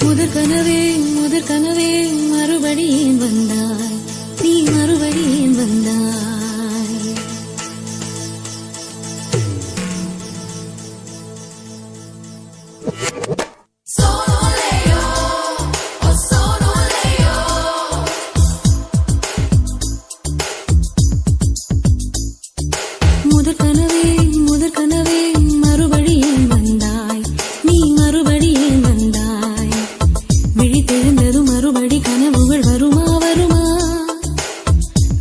முதற் கனவே மறுபடி ஏன் வந்தாய், நீ மறுபடி ஏன் வந்தாய். முதற் கனவே மறுபடி ஏன் வந்தாய், நீ மறுபடி ஏன் வந்தாய். விழித்தெழுந்ததும் மறுபடி கனவுகள் வருமா வருமா.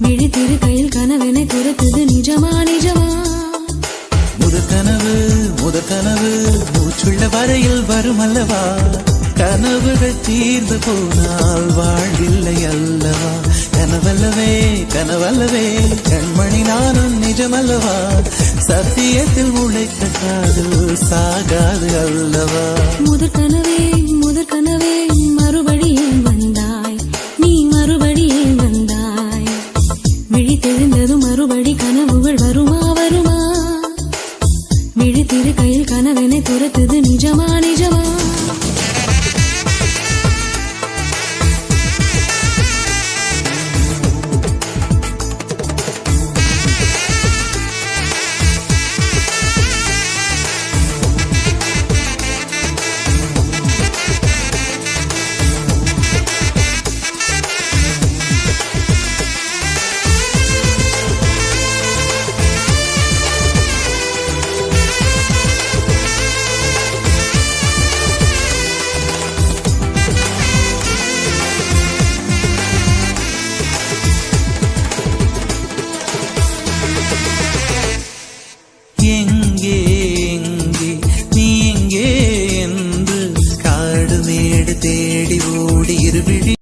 விழித்திரு கையில் கனவெனை துரத்துது நிஜமா நிஜமா. முதற் கனவு மூச்சுள்ள வரையில் வரும் அல்லவா. கனவுகள் தீர்ந்து போனால் வாழ்வில்லை அல்லவா. கனவல்லவே கண்மணி நானும் நிஜமல்லவா. சத்தியத்தில் உழைத்த காதல் சாகாது அல்லவா. முதற் கனவே மறுபடி ஏன் வந்தாய், நீ மறுபடி ஏன் வந்தாய். விழித்தெழுந்ததும் மறுபடி கனவுகள் வருமா வருமா. விழித்திரு கையில் கனவெனை துரத்துது நிஜமா நிஜமா. எங்கே நீ எங்கே என்று காடு மேடு தேடி ஓடி இருவிழி